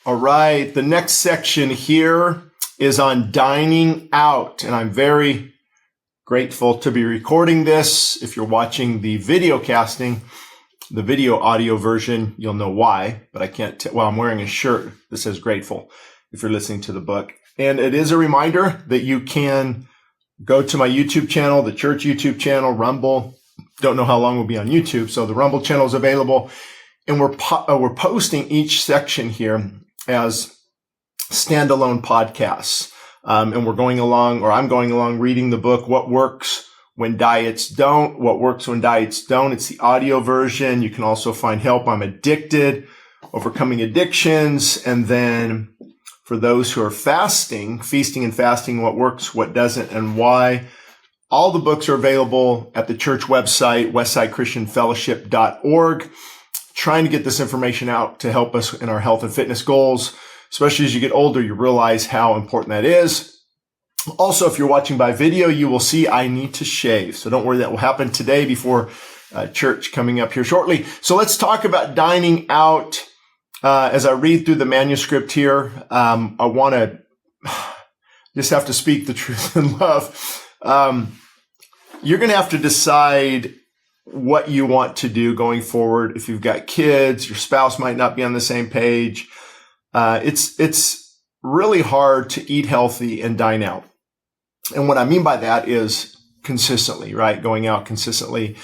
All right, the next section here is on dining out, and I'm very grateful to be recording this. If you're watching the video casting, the video audio version, you'll know why, but I can't I'm wearing a shirt that says grateful if you're listening to the book. And it is a reminder that you can go to my YouTube channel, the church YouTube channel, Rumble. Don't know how long we'll be on YouTube, so the Rumble channel is available. And we're posting each section here as standalone podcasts. And we're going along, or I'm going along reading the book, What Works When Diets Don't, What Works When Diets Don't. It's the audio version. You can also find help. I'm addicted, overcoming addictions. And then for those who are fasting, feasting and fasting, what works, what doesn't, and why. All the books are available at the church website, westsidechristianfellowship.org. Trying to get this information out to help us in our health and fitness goals. Especially as you get older, you realize how important that is. Also, if you're watching by video, you will see I need to shave. So don't worry, that will happen today before church coming up here shortly. So let's talk about dining out. As I read through the manuscript here, I want to just have to speak the truth in love. You're going to have to decide what you want to do going forward. If you've got kids, your spouse might not be on the same page. It's really hard to eat healthy and dine out. And what I mean by that is consistently, right? Going out consistently.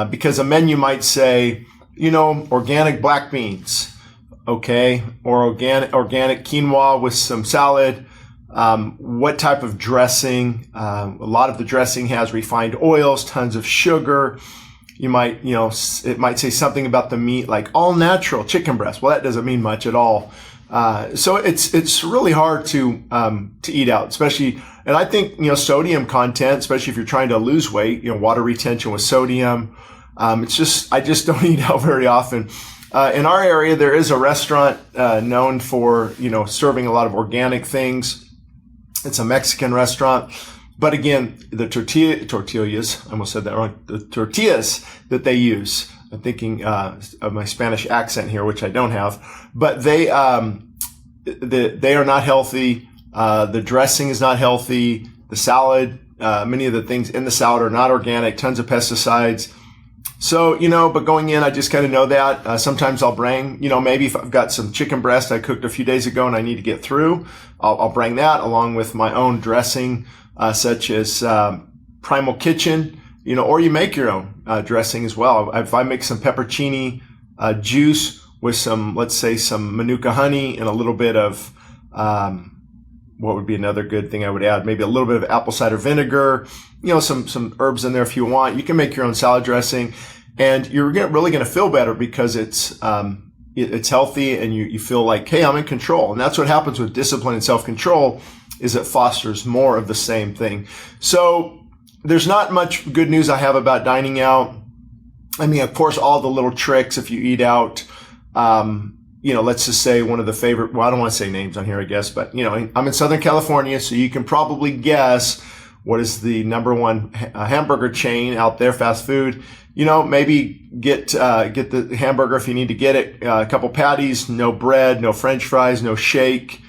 Because a menu might say, organic black beans, okay? Or organic quinoa with some salad. What type of dressing? A lot of the dressing has refined oils, tons of sugar. You might, it might say something about the meat, like all natural chicken breast. Well, that doesn't mean much at all. So it's really hard to eat out, especially, and I think, sodium content, especially if you're trying to lose weight, water retention with sodium. I just don't eat out very often. In our area, there is a restaurant, known for, serving a lot of organic things. It's a Mexican restaurant. But again, the tortillas, I almost said that wrong, the tortillas that they use, I'm thinking of my Spanish accent here, which I don't have, but they are not healthy. The dressing is not healthy. The salad, many of the things in the salad are not organic, tons of pesticides. So, but going in, I just kind of know that. Sometimes I'll bring, maybe if I've got some chicken breast I cooked a few days ago and I need to get through, I'll bring that along with my own dressing, such as Primal Kitchen, or you make your own dressing as well. If I make some peppercini juice with some, let's say, some Manuka honey and a little bit of, what would be another good thing I would add? Maybe a little bit of apple cider vinegar, some herbs in there if you want. You can make your own salad dressing, and you're really going to feel better because it's healthy and you feel like, hey, I'm in control. And that's what happens with discipline and self-control, is it fosters more of the same thing. So there's not much good news I have about dining out. I mean, of course, all the little tricks if you eat out, let's just say one of the favorite, well, I don't want to say names on here, I guess, but, I'm in Southern California, so you can probably guess what is the number one hamburger chain out there, fast food. Maybe get the hamburger if you need to get it, a couple patties, no bread, no French fries, no shake.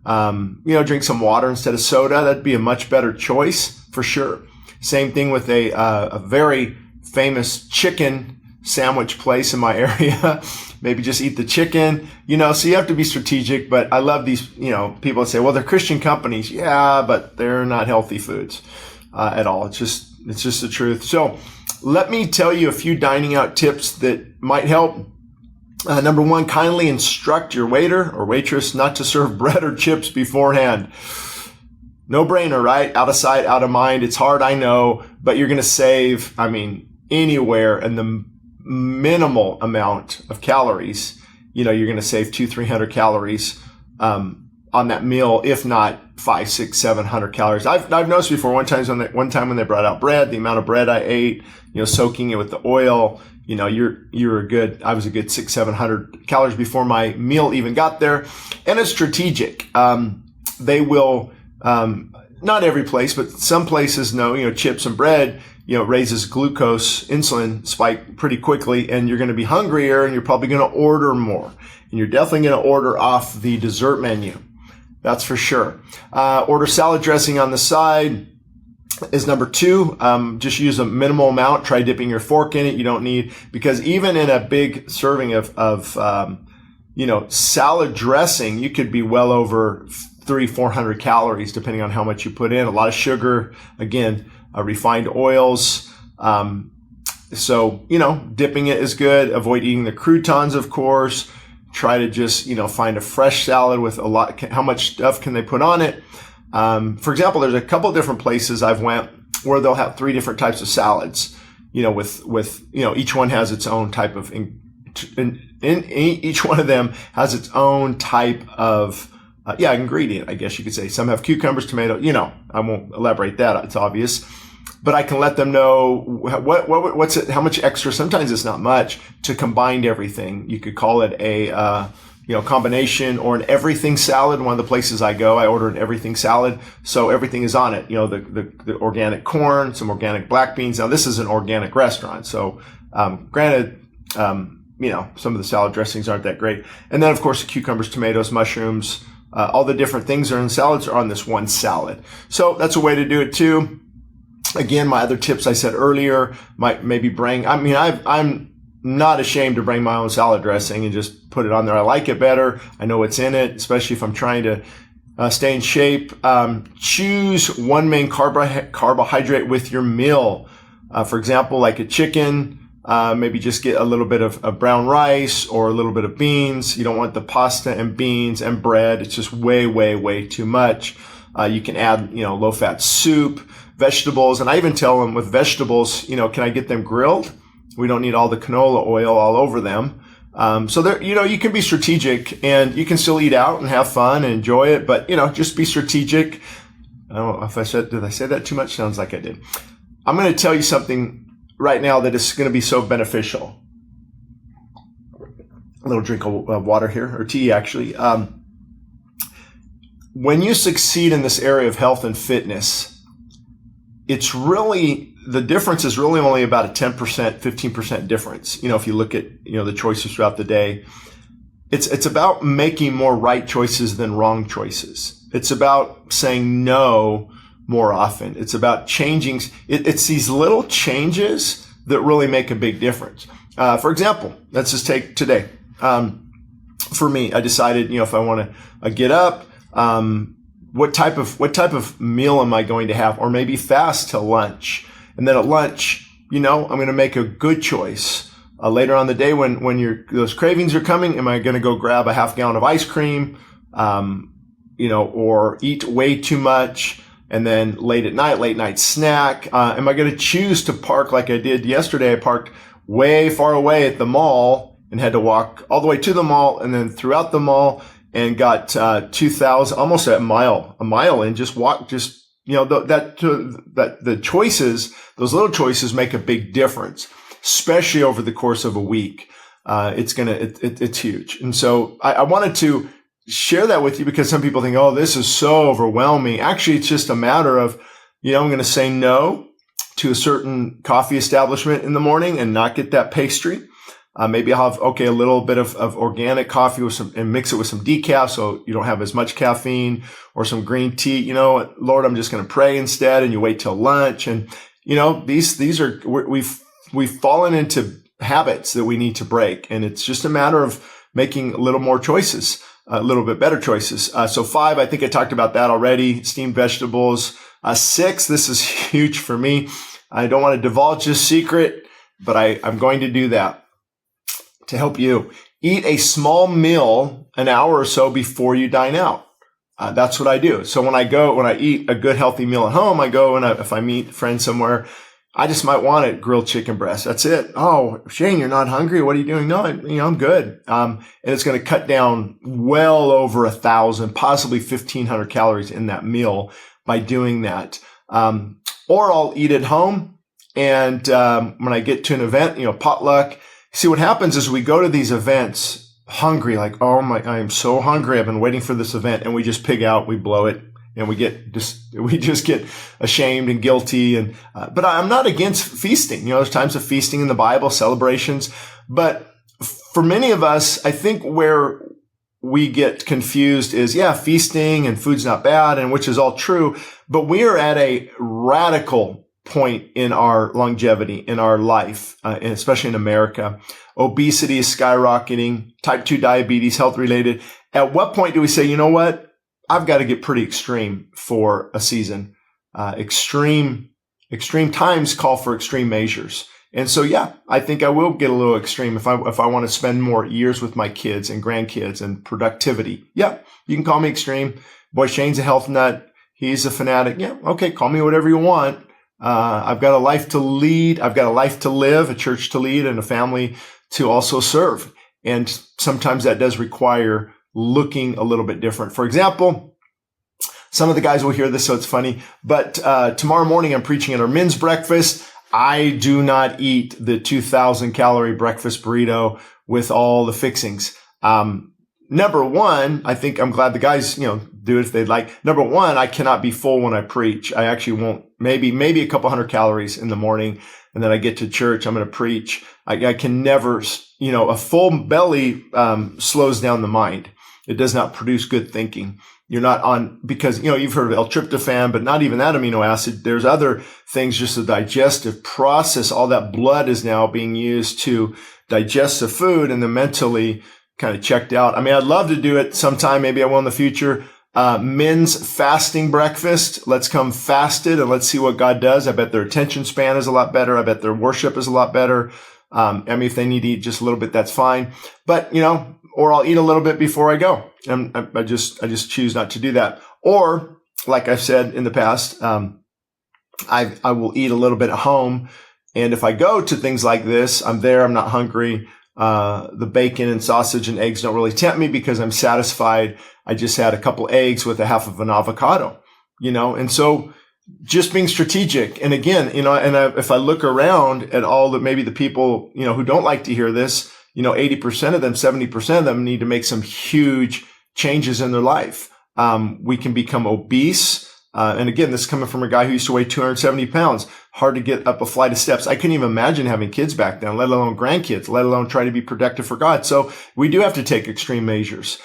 Drink some water instead of soda. That'd be a much better choice for sure. Same thing with a very famous chicken sandwich place in my area. Maybe just eat the chicken, so you have to be strategic, but I love these, people that say, well, they're Christian companies. Yeah, but they're not healthy foods, at all. It's just the truth. So let me tell you a few dining out tips that might help. Number one, kindly instruct your waiter or waitress not to serve bread or chips beforehand. No brainer, right? Out of sight, out of mind. It's hard, I know, but you're going to save, anywhere in the minimal amount of calories. You're going to save 200-300 calories, on that meal, if not 500, 600, 700 calories. I've noticed before one time when they brought out bread, the amount of bread I ate, soaking it with the oil, I was a good 600, 700 calories before my meal even got there. And it's strategic. They will, not every place, but some places know, chips and bread, it raises glucose, insulin spike pretty quickly, and you're going to be hungrier, and you're probably going to order more. And you're definitely going to order off the dessert menu. That's for sure. Order salad dressing on the side is number 2. Just use a minimal amount. Try dipping your fork in it. You don't need, because even in a big serving of salad dressing, you could be well over 300-400 calories, depending on how much you put in. A lot of sugar, again, refined oils. So, dipping it is good. Avoid eating the croutons, of course. Try to just, find a fresh salad with a lot. How much stuff can they put on it? For example, there's a couple different places I've went where they'll have 3 different types of salads, with each one has its own type of, each one of them has its own type of, ingredient, I guess you could say. Some have cucumbers, tomato, I won't elaborate that. It's obvious, but I can let them know what's it, how much extra. Sometimes it's not much to combine everything. You could call it a, combination or an everything salad. One of the places I go, I order an everything salad. So everything is on it. The organic corn, some organic black beans. Now this is an organic restaurant. So, granted, some of the salad dressings aren't that great. And then of course the cucumbers, tomatoes, mushrooms, all the different things that are in salads are on this one salad. So that's a way to do it too. Again, my other tips I said earlier might maybe bring, I'm not ashamed to bring my own salad dressing and just put it on there. I like it better. I know what's in it, especially if I'm trying to stay in shape. Choose one main carbohydrate with your meal. For example, like a chicken, maybe just get a little bit of brown rice or a little bit of beans. You don't want the pasta and beans and bread. It's just way, way, way too much. You can add, low-fat soup, vegetables. And I even tell them with vegetables, can I get them grilled? We don't need all the canola oil all over them. So there, you can be strategic and you can still eat out and have fun and enjoy it, but, just be strategic. I don't know if did I say that too much? Sounds like I did. I'm going to tell you something right now that is going to be so beneficial. A little drink of water here, or tea actually. When you succeed in this area of health and fitness, it's really, the difference is really only about a 10%, 15% difference. If you look at, the choices throughout the day, it's about making more right choices than wrong choices. It's about saying no more often. It's about changing. It's these little changes that really make a big difference. For example, let's just take today. For me, I decided, if I want to get up, what type of meal am I going to have, or maybe fast till lunch? And then at lunch, I'm going to make a good choice. Later on the day when those cravings are coming, am I going to go grab a half gallon of ice cream, or eat way too much? And then late night snack. Am I going to choose to park like I did yesterday? I parked way far away at the mall and had to walk all the way to the mall and then throughout the mall and got 2,000, almost a mile in, the choices, those little choices make a big difference, especially over the course of a week. It's huge. And so I wanted to share that with you because some people think, oh, this is so overwhelming. Actually, it's just a matter of, I'm going to say no to a certain coffee establishment in the morning and not get that pastry. Maybe I'll have, a little bit of organic coffee and mix it with some decaf so you don't have as much caffeine, or some green tea. Lord, I'm just going to pray instead, and you wait till lunch. And, we've fallen into habits that we need to break. And it's just a matter of making a little more choices, a little bit better choices. So 5, I think I talked about that already. Steamed vegetables. 6, this is huge for me. I don't want to divulge this secret, but I'm going to do that to help you. Eat a small meal an hour or so before you dine out. That's what I do. So when I eat a good healthy meal at home, I go and if I meet friends somewhere, I just might want a grilled chicken breast. That's it. Oh, Shane, you're not hungry? What are you doing? No, I'm good. And it's going to cut down well over 1,000, possibly 1,500 calories in that meal by doing that. Or I'll eat at home. And when I get to an event, potluck, see what happens is we go to these events hungry, like, oh my, I am so hungry. I've been waiting for this event, and we just pig out. We blow it. and we just get ashamed and guilty. And but I'm not against feasting. There's times of feasting in the Bible, celebrations. But for many of us, I think where we get confused is, feasting and food's not bad, and which is all true. But we are at a radical point in our longevity, in our life, and especially in America. Obesity is skyrocketing, type 2 diabetes, health related. At what point do we say, you know what? I've got to get pretty extreme for a season. Extreme times call for extreme measures. And so, I think I will get a little extreme if I want to spend more years with my kids and grandkids and productivity. You can call me extreme. Boy, Shane's a health nut. He's a fanatic. Okay, call me whatever you want. I've got a life to lead. I've got a life to live, a church to lead, and a family to also serve. And sometimes that does require looking a little bit different. For example, some of the guys will hear this, so it's funny, but tomorrow morning I'm preaching at our men's breakfast. I do not eat the 2,000 calorie breakfast burrito with all the fixings. Number one, I think I'm glad the guys, do it if they'd like. Number one, I cannot be full when I preach. I actually won't, maybe a couple hundred calories in the morning. And then I get to church, I'm going to preach. I can never, a full belly, slows down the mind. It does not produce good thinking. You're not on, because, you've heard of L-tryptophan, but not even that amino acid. There's other things, just the digestive process. All that blood is now being used to digest the food, and then mentally kind of checked out. I'd love to do it sometime. Maybe I will in the future. Men's fasting breakfast. Let's come fasted and let's see what God does. I bet their attention span is a lot better. I bet their worship is a lot better. If they need to eat just a little bit, that's fine. But, or I'll eat a little bit before I go. And I just choose not to do that. Or, like I've said in the past, I will eat a little bit at home. And if I go to things like this, I'm there, I'm not hungry. The bacon and sausage and eggs don't really tempt me because I'm satisfied. I just had a couple eggs with a half of an avocado, and so just being strategic. And again, if I look around at all maybe the people, who don't like to hear this, 80% of them, 70% of them need to make some huge changes in their life. We can become obese. And again, this is coming from a guy who used to weigh 270 pounds, hard to get up a flight of steps. I couldn't even imagine having kids back then, let alone grandkids, let alone try to be productive for God. So we do have to take extreme measures.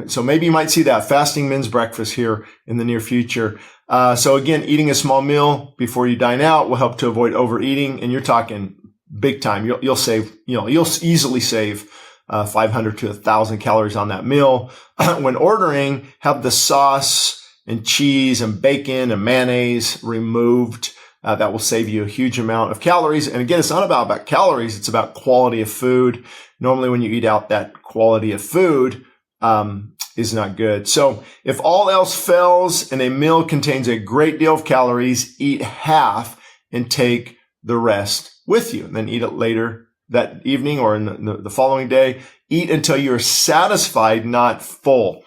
So maybe you might see that fasting men's breakfast here in the near future. So again, eating a small meal before you dine out will help to avoid overeating. And you're talking big time. You'll save, you'll easily save 500 to 1,000 calories on that meal. When ordering, have the sauce and cheese and bacon and mayonnaise removed. That will save you a huge amount of calories. And again, it's not about calories. It's about quality of food. Normally, when you eat out, that quality of food is not good. So if all else fails and a meal contains a great deal of calories, eat half and take the rest with you. And then eat it later that evening or in the following day. Eat until you're satisfied, not full.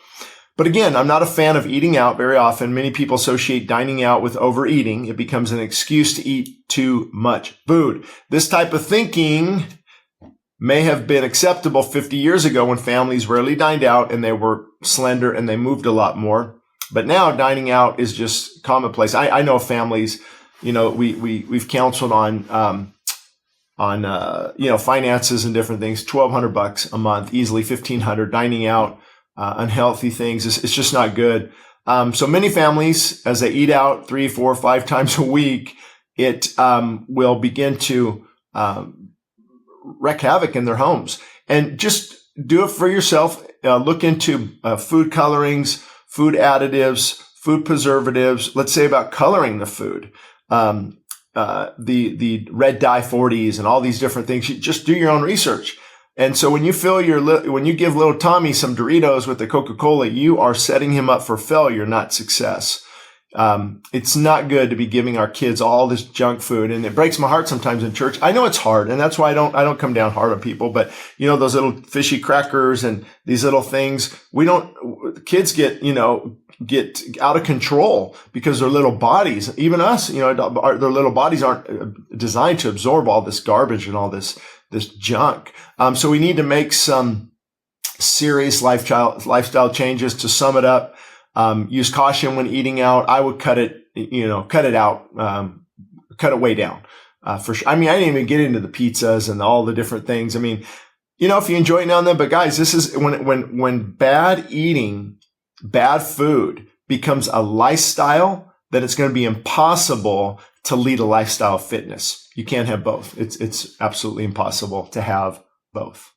But again, I'm not a fan of eating out very often. Many people associate dining out with overeating. It becomes an excuse to eat too much food. This type of thinking may have been acceptable 50 years ago when families rarely dined out and they were slender and they moved a lot more. But now dining out is just commonplace. I know families, we've counseled on finances and different things, $1,200 a month, easily $1,500, dining out, unhealthy things. It's just not good. So many families, as they eat out 3, 4, 5 times a week, it will begin to wreak havoc in their homes. And just do it for yourself. Look into food colorings, food additives, food preservatives. Let's say about coloring the food. The red dye 40s and all these different things. You just do your own research. And so when you when you give little Tommy some Doritos with the Coca-Cola, you are setting him up for failure, not success. It's not good to be giving our kids all this junk food. And it breaks my heart sometimes in church. I know it's hard, and that's why I don't come down hard on people, but those little fishy crackers and these little things, kids get out of control because their little bodies, even us, their little bodies aren't designed to absorb all this garbage and all this junk. So we need to make some serious lifestyle changes. To sum it up, Use caution when eating out. I would cut it out, cut it way down. For sure. I mean, I didn't even get into the pizzas and all the different things. I mean, if you enjoy it now and then, but guys, this is when bad eating, bad food becomes a lifestyle, that it's going to be impossible to lead a lifestyle of fitness. You can't have both. It's absolutely impossible to have both.